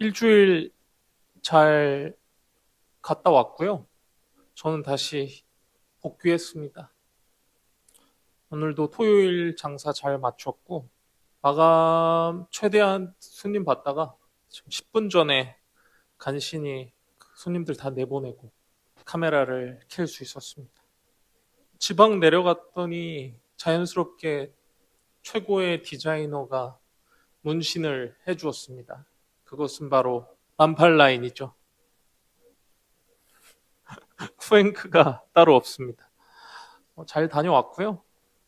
일주일 잘 갔다 왔고요. 저는 다시 복귀했습니다. 오늘도 토요일 장사 잘 마쳤고, 마감 최대한 손님 받다가 지금 10분 전에 간신히 손님들 다 내보내고 카메라를 켤 수 있었습니다. 지방 내려갔더니 자연스럽게 최고의 디자이너가 문신을 해주었습니다. 그것은 바로 만팔라인이죠. 후행크가 따로 없습니다. 잘 다녀왔고요.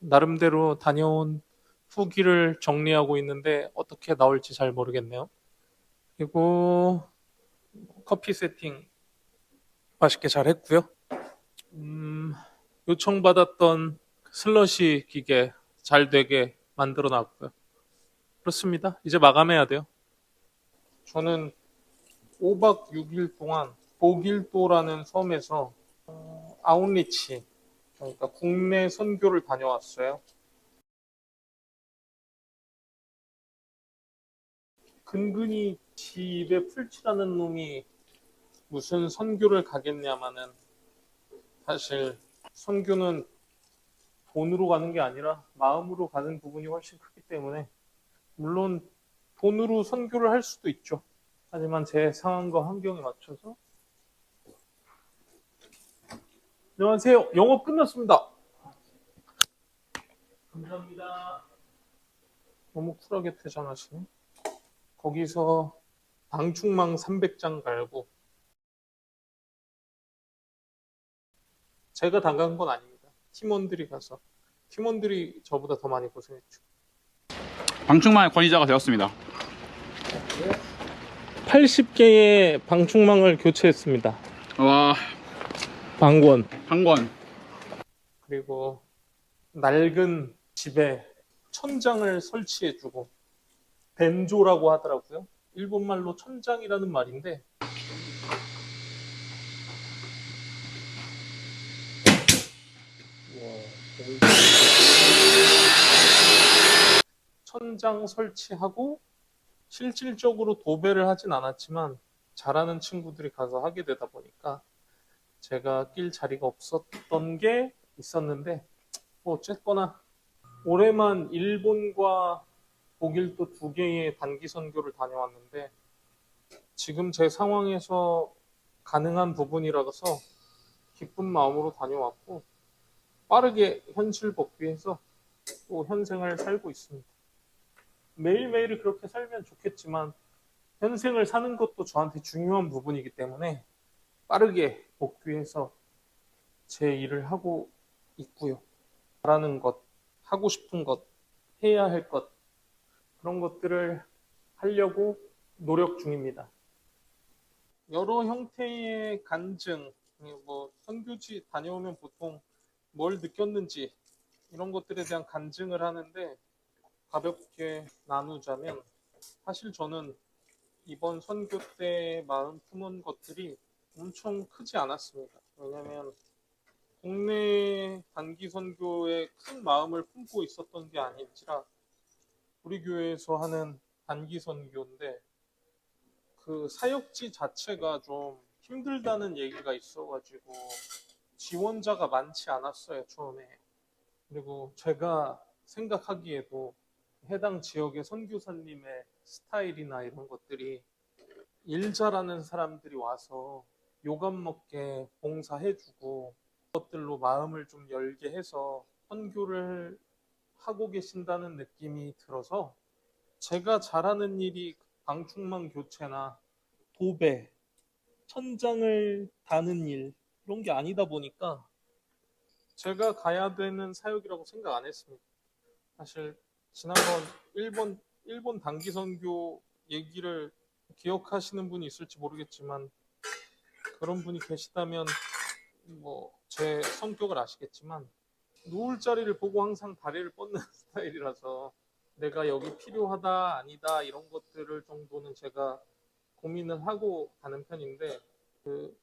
나름대로 다녀온 후기를 정리하고 있는데 어떻게 나올지 잘 모르겠네요. 그리고 커피 세팅 맛있게 잘 했고요. 요청받았던 슬러시 기계 잘 되게 만들어 놨고요. 그렇습니다. 이제 마감해야 돼요. 저는 5박 6일 동안 보길도라는 섬에서 아웃리치, 그러니까 국내 선교를 다녀왔어요. 근근히 집에 풀칠하는 놈이 무슨 선교를 가겠냐마는, 사실 선교는 돈으로 가는 게 아니라 마음으로 가는 부분이 훨씬 크기 때문에, 물론 돈으로 선교를 할 수도 있죠. 하지만 제 상황과 환경에 맞춰서. 안녕하세요. 영업 끝났습니다. 감사합니다. 너무 쿨하게 퇴장하시네. 거기서 방충망 300장 갈고, 제가 당한 건 아닙니다. 팀원들이 가서. 팀원들이 저보다 더 많이 고생했죠. 방충망의 권위자가 되었습니다. 80개의 방충망을 교체했습니다. 와, 방권. 한 권. 그리고 낡은 집에 천장을 설치해주고, 벤조라고 하더라고요. 일본말로 천장이라는 말인데, 천장 설치하고 실질적으로 도배를 하진 않았지만 잘하는 친구들이 가서 하게 되다 보니까 제가 낄 자리가 없었던 게 있었는데, 뭐 어쨌거나 올해만 일본과 독일도 두 개의 단기 선교를 다녀왔는데, 지금 제 상황에서 가능한 부분이라서 기쁜 마음으로 다녀왔고, 빠르게 현실 복귀해서 또 현생을 살고 있습니다. 매일매일 그렇게 살면 좋겠지만 현생을 사는 것도 저한테 중요한 부분이기 때문에 빠르게 복귀해서 제 일을 하고 있고요. 바라는 것, 하고 싶은 것, 해야 할 것, 그런 것들을 하려고 노력 중입니다. 여러 형태의 간증, 뭐 선교지 다녀오면 보통 뭘 느꼈는지 이런 것들에 대한 간증을 하는데, 가볍게 나누자면, 사실 저는 이번 선교 때 마음 품은 것들이 엄청 크지 않았습니다. 왜냐하면 국내 단기 선교에 큰 마음을 품고 있었던 게 아닌지라, 우리 교회에서 하는 단기 선교인데 그 사역지 자체가 좀 힘들다는 얘기가 있어가지고 지원자가 많지 않았어요, 처음에. 그리고 제가 생각하기에도 해당 지역의 선교사님의 스타일이나 이런 것들이 일 잘하는 사람들이 와서 요감 먹게 봉사해주고 그것들로 마음을 좀 열게 해서 선교를 하고 계신다는 느낌이 들어서, 제가 잘하는 일이 방충망 교체나 도배, 천장을 다는 일, 이런 게 아니다 보니까 제가 가야 되는 사역이라고 생각 안 했습니다. 사실 지난번 일본 단기 선교 얘기를 기억하시는 분이 있을지 모르겠지만, 그런 분이 계시다면 뭐 제 성격을 아시겠지만, 누울 자리를 보고 항상 다리를 뻗는 스타일이라서 내가 여기 필요하다 아니다 이런 것들을 정도는 제가 고민을 하고 가는 편인데,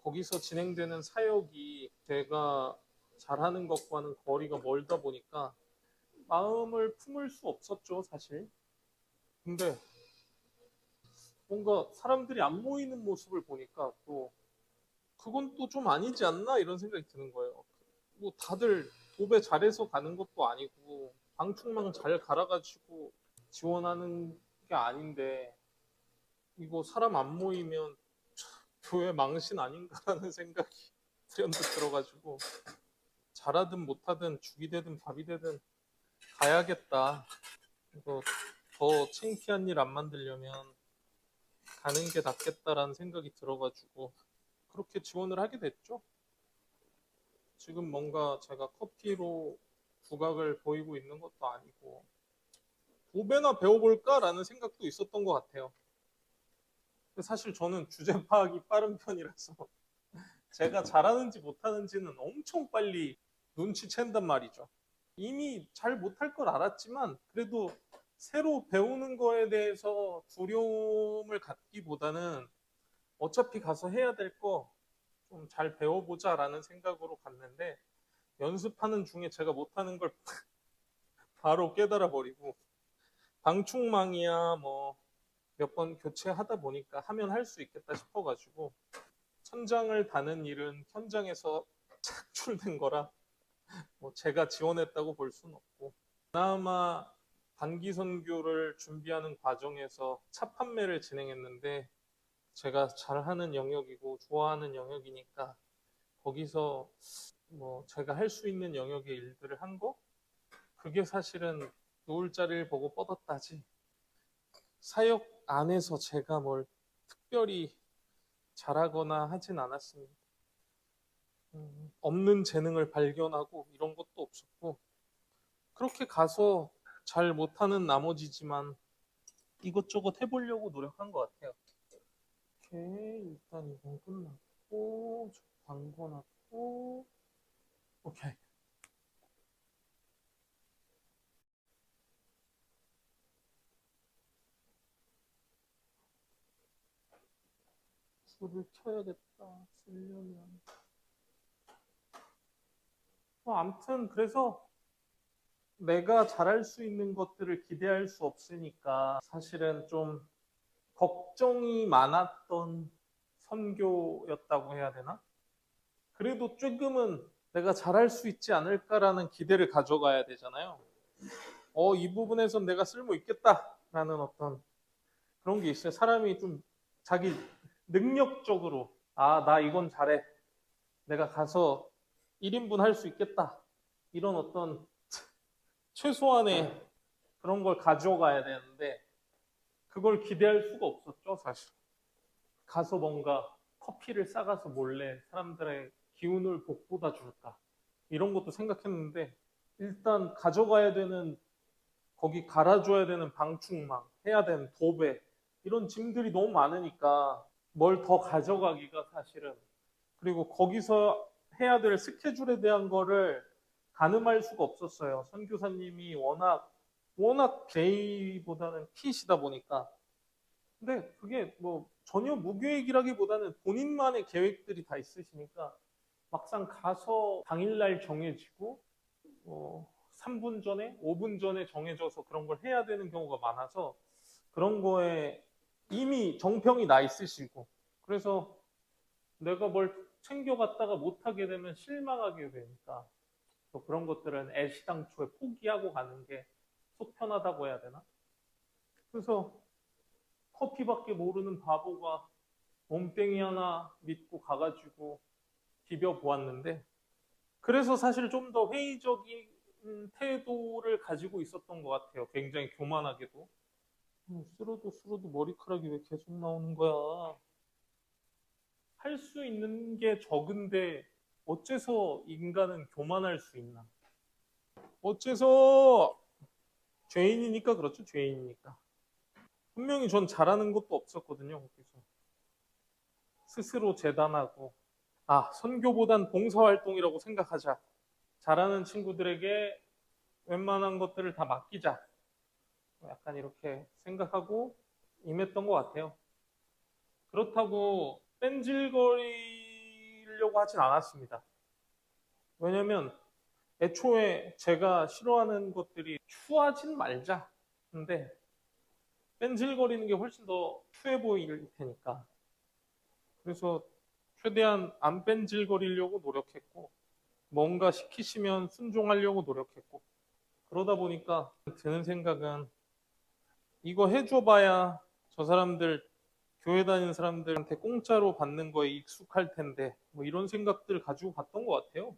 거기서 진행되는 사역이 제가 잘하는 것과는 거리가 멀다 보니까 마음을 품을 수 없었죠, 사실. 근데 뭔가 사람들이 안 모이는 모습을 보니까 또 그건 또 좀 아니지 않나 이런 생각이 드는 거예요. 뭐 다들 도배 잘해서 가는 것도 아니고 방충망 잘 갈아가지고 지원하는 게 아닌데 이거 사람 안 모이면 교회 망신 아닌가라는 생각이 불현듯 들어가지고 잘하든 못하든 죽이 되든 밥이 되든 가야겠다. 이거 더 창피한 일 안 만들려면 가는 게 낫겠다라는 생각이 들어가지고 그렇게 지원을 하게 됐죠. 지금 뭔가 제가 커피로 부각을 보이고 있는 것도 아니고 도배나 배워볼까라는 생각도 있었던 것 같아요. 근데 사실 저는 주제 파악이 빠른 편이라서 제가 잘하는지 못하는지는 엄청 빨리 눈치챈단 말이죠. 이미 잘 못할 걸 알았지만 그래도 새로 배우는 거에 대해서 두려움을 갖기보다는 어차피 가서 해야 될 거 좀 잘 배워보자라는 생각으로 갔는데 연습하는 중에 제가 못하는 걸 바로 깨달아 버리고 방충망이야 뭐 몇 번 교체하다 보니까 하면 할 수 있겠다 싶어가지고 천장을 다는 일은 현장에서 창출된 거라 뭐 제가 지원했다고 볼 수는 없고 그나마 단기 선교를 준비하는 과정에서 차 판매를 진행했는데 제가 잘하는 영역이고 좋아하는 영역이니까 거기서 뭐 제가 할 수 있는 영역의 일들을 한 거? 그게 사실은 놓을 자리를 보고 뻗었다지 사역 안에서 제가 뭘 특별히 잘하거나 하진 않았습니다. 없는 재능을 발견하고 이런 것도 없었고 그렇게 가서 잘 못하는 나머지지만 이것저것 해보려고 노력한 것 같아요. 오케이, 일단 이건 끝났고 광고 났고 오케이. 불을 켜야겠다. 쓰려면. 아무튼 그래서 내가 잘할 수 있는 것들을 기대할 수 없으니까 사실은 좀 걱정이 많았던 선교였다고 해야 되나? 그래도 조금은 내가 잘할 수 있지 않을까라는 기대를 가져가야 되잖아요. 이 부분에선 내가 쓸모 있겠다라는 어떤 그런 게 있어요. 사람이 좀 자기 능력적으로 나 이건 잘해. 내가 가서 1인분 할 수 있겠다. 이런 어떤 최소한의 그런 걸 가져가야 되는데 그걸 기대할 수가 없었죠, 사실. 가서 뭔가 커피를 싸가서 몰래 사람들의 기운을 복돋아 줄까. 이런 것도 생각했는데 일단 가져가야 되는 거기 갈아줘야 되는 방충망, 해야 되는 도배 이런 짐들이 너무 많으니까 뭘 더 가져가기가 사실은 그리고 거기서 해야 될 스케줄에 대한 거를 가늠할 수가 없었어요. 선교사님이 워낙 J보다는 P시다 보니까. 근데 그게 뭐 전혀 무계획이라기보다는 본인만의 계획들이 다 있으시니까 막상 가서 당일날 정해지고 3분 전에, 5분 전에 정해져서 그런 걸 해야 되는 경우가 많아서 그런 거에 이미 정평이 나 있으시고 그래서 내가 뭘 챙겨갔다가 못하게 되면 실망하게 되니까 또 그런 것들은 애시당초에 포기하고 가는 게 속 편하다고 해야 되나? 그래서 커피밖에 모르는 바보가 몸땡이 하나 믿고 가가지고 비벼 보았는데 그래서 사실 좀 더 회의적인 태도를 가지고 있었던 것 같아요. 굉장히 교만하게도. 쓸어도 머리카락이 왜 계속 나오는 거야? 할 수 있는 게 적은데 어째서 인간은 교만할 수 있나? 어째서 죄인이니까 그렇죠. 죄인이니까. 분명히 전 잘하는 것도 없었거든요. 거기서. 스스로 재단하고 선교보단 봉사활동이라고 생각하자. 잘하는 친구들에게 웬만한 것들을 다 맡기자. 약간 이렇게 생각하고 임했던 것 같아요. 그렇다고 뺀질거리려고 하진 않았습니다. 왜냐면 애초에 제가 싫어하는 것들이 추하진 말자. 근데 뺀질거리는 게 훨씬 더 추해 보일 테니까. 그래서 최대한 안 뺀질거리려고 노력했고, 뭔가 시키시면 순종하려고 노력했고, 그러다 보니까 드는 생각은 이거 해줘봐야 저 사람들, 교회 다니는 사람들한테 공짜로 받는 거에 익숙할 텐데, 뭐 이런 생각들 가지고 갔던 것 같아요.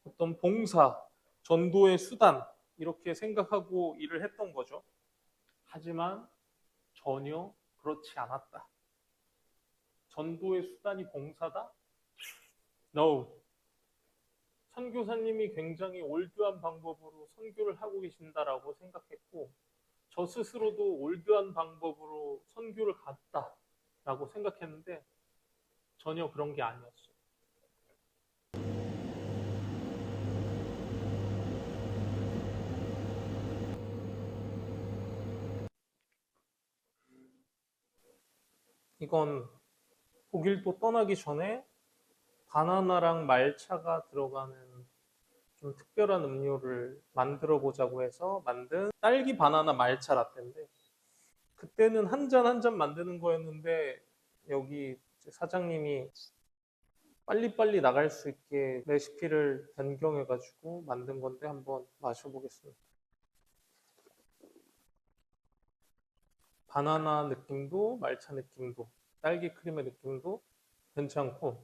어떤 봉사, 전도의 수단, 이렇게 생각하고 일을 했던 거죠. 하지만 전혀 그렇지 않았다. 전도의 수단이 봉사다? No. 선교사님이 굉장히 올드한 방법으로 선교를 하고 계신다라고 생각했고, 저 스스로도 올드한 방법으로 선교를 갔다라고 생각했는데 전혀 그런 게 아니었어요. 이건 독일도 떠나기 전에 바나나랑 말차가 들어가는 좀 특별한 음료를 만들어 보자고 해서 만든 딸기 바나나 말차 라떼인데, 그때는 한 잔 한 잔 만드는 거였는데 여기 사장님이 빨리빨리 나갈 수 있게 레시피를 변경해가지고 만든 건데 한번 마셔보겠습니다. 바나나 느낌도 말차 느낌도 딸기 크림의 느낌도 괜찮고,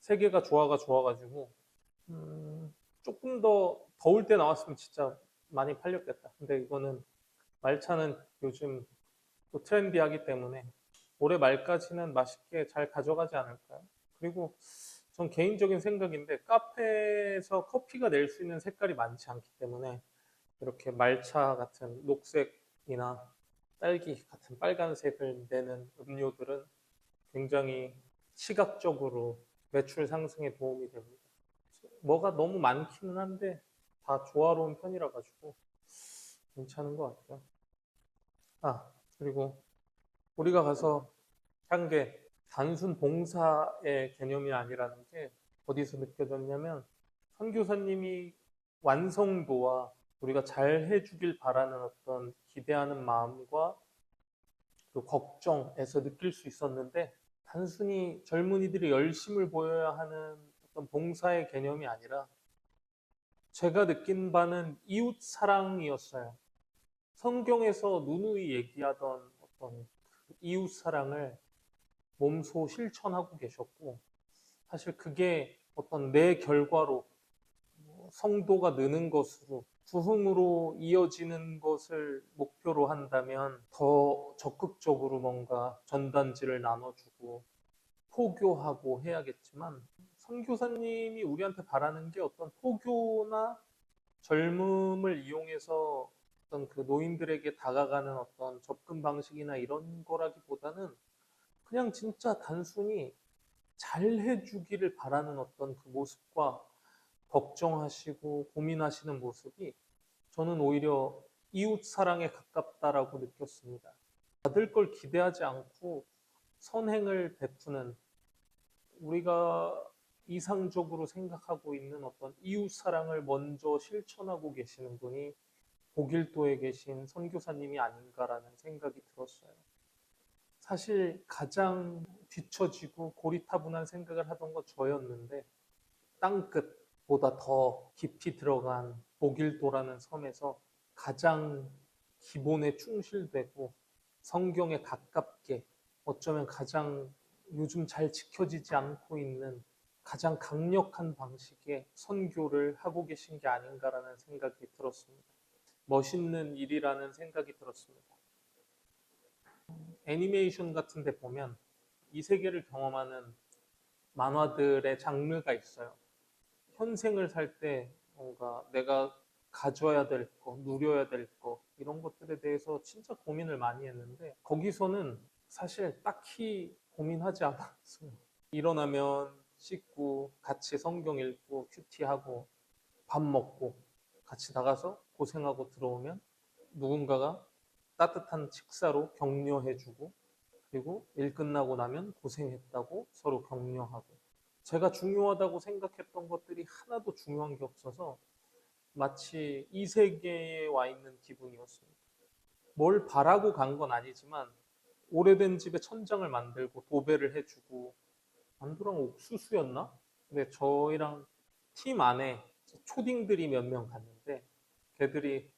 세 개가 조화가 좋아가지고 조금 더 더울 때 나왔으면 진짜 많이 팔렸겠다. 근데 이거는 말차는 요즘 또 트렌디하기 때문에 올해 말까지는 맛있게 잘 가져가지 않을까요? 그리고 전 개인적인 생각인데 카페에서 커피가 낼 수 있는 색깔이 많지 않기 때문에 이렇게 말차 같은 녹색이나 딸기 같은 빨간색을 내는 음료들은 굉장히 시각적으로 매출 상승에 도움이 됩니다. 뭐가 너무 많기는 한데 다 조화로운 편이라 가지고 괜찮은 것 같아요. 아, 그리고 우리가 가서 한 게 단순 봉사의 개념이 아니라는 게 어디서 느껴졌냐면, 선교사님이 완성도와 우리가 잘 해주길 바라는 어떤 기대하는 마음과 그 걱정에서 느낄 수 있었는데, 단순히 젊은이들이 열심을 보여야 하는 어떤 봉사의 개념이 아니라 제가 느낀 바는 이웃 사랑이었어요. 성경에서 누누이 얘기하던 어떤 그 이웃 사랑을 몸소 실천하고 계셨고, 사실 그게 어떤 내 결과로 성도가 느는 것으로 부흥으로 이어지는 것을 목표로 한다면 더 적극적으로 뭔가 전단지를 나눠주고 포교하고 해야겠지만, 선교사님이 우리한테 바라는 게 어떤 포교나 젊음을 이용해서 어떤 그 노인들에게 다가가는 어떤 접근 방식이나 이런 거라기보다는 그냥 진짜 단순히 잘 해주기를 바라는 어떤 그 모습과 걱정하시고 고민하시는 모습이 저는 오히려 이웃 사랑에 가깝다라고 느꼈습니다. 받을 걸 기대하지 않고 선행을 베푸는, 우리가 이상적으로 생각하고 있는 어떤 이웃 사랑을 먼저 실천하고 계시는 분이 고길도에 계신 선교사님이 아닌가라는 생각이 들었어요. 사실 가장 뒤처지고 고리타분한 생각을 하던 건 저였는데, 땅끝보다 더 깊이 들어간 고길도라는 섬에서 가장 기본에 충실되고 성경에 가깝게, 어쩌면 가장 요즘 잘 지켜지지 않고 있는 가장 강력한 방식의 선교를 하고 계신 게 아닌가라는 생각이 들었습니다. 멋있는 일이라는 생각이 들었습니다. 애니메이션 같은 데 보면 이 세계를 경험하는 만화들의 장르가 있어요. 현생을 살 때 뭔가 내가 가져야 될 거, 누려야 될 거, 이런 것들에 대해서 진짜 고민을 많이 했는데, 거기서는 사실 딱히 고민하지 않았어요. 일어나면 씻고 같이 성경 읽고 큐티하고 밥 먹고 같이 나가서 고생하고 들어오면 누군가가 따뜻한 식사로 격려해주고, 그리고 일 끝나고 나면 고생했다고 서로 격려하고, 제가 중요하다고 생각했던 것들이 하나도 중요한 게 없어서 마치 이 세계에 와 있는 기분이었습니다. 뭘 바라고 간 건 아니지만 오래된 집에 천장을 만들고 도배를 해주고 만두랑 옥수수였나? 근데 저희랑 팀 안에 초딩들이 몇 명 갔는데 걔들이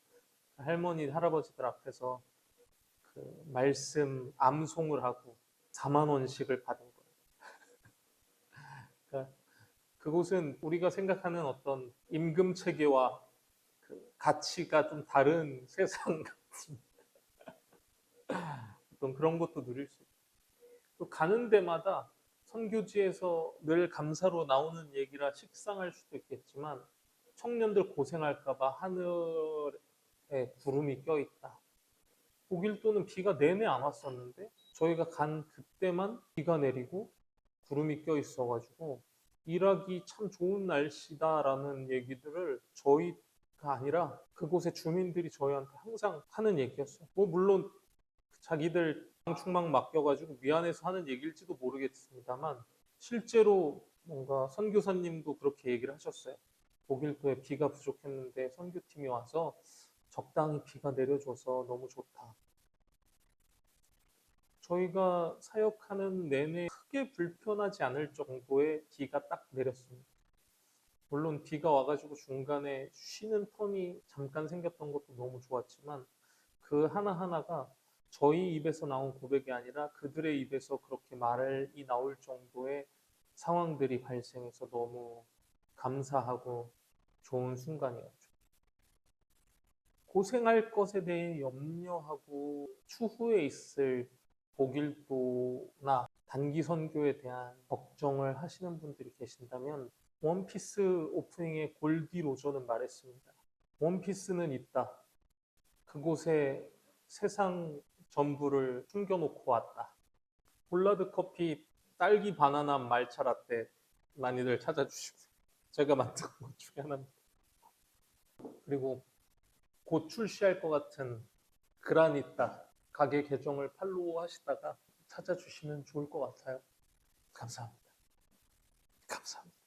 할머니 할아버지들 앞에서 그 말씀 암송을 하고 4만 원씩을 받은 거예요. 그러니까 그곳은 우리가 생각하는 어떤 임금 체계와 그 가치가 좀 다른 세상 같은 어떤 그런 것도 누릴 수 있고 또 가는 데마다 선교지에서 늘 감사로 나오는 얘기라 식상할 수도 있겠지만 청년들 고생할까봐 하늘에 구름이 껴있다. 독일도는 비가 내내 안 왔었는데 저희가 간 그때만 비가 내리고 구름이 껴 있어가지고 일하기 참 좋은 날씨다라는 얘기들을 저희가 아니라 그곳의 주민들이 저희한테 항상 하는 얘기였어요. 뭐 물론 자기들 방충망 맡겨가지고 미안해서 하는 얘기일지도 모르겠습니다만 실제로 뭔가 선교사님도 그렇게 얘기를 하셨어요. 독일도에 비가 부족했는데 선교팀이 와서 적당히 비가 내려줘서 너무 좋다. 저희가 사역하는 내내 크게 불편하지 않을 정도의 비가 딱 내렸습니다. 물론 비가 와가지고 중간에 쉬는 텀이 잠깐 생겼던 것도 너무 좋았지만 그 하나하나가 저희 입에서 나온 고백이 아니라 그들의 입에서 그렇게 말이 나올 정도의 상황들이 발생해서 너무 감사하고 좋은 순간이었죠. 고생할 것에 대해 염려하고 추후에 있을 독일도나 단기 선교에 대한 걱정을 하시는 분들이 계신다면 원피스 오프닝의 골디 로저는 말했습니다. 원피스는 있다. 그곳에 세상 전부를 숨겨놓고 왔다. 폴라드 커피 딸기 바나나 말차 라떼 많이들 찾아주시고 제가 만든 것 중에 하나입니다. 그리고 곧 출시할 것 같은 그라니타 가게 계정을 팔로우 하시다가 찾아주시면 좋을 것 같아요. 감사합니다. 감사합니다.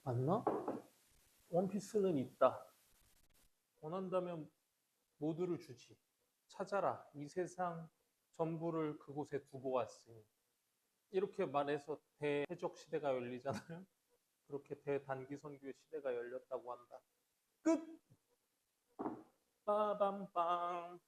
맞나? 원피스는 있다. 원한다면 모두를 주지. 찾아라. 이 세상 전부를 그곳에 두고 왔으니. 이렇게 말해서 대해적 시대가 열리잖아요. 그렇게 대단기 선교의 시대가 열렸다고 한다. 끝! 빠밤빰.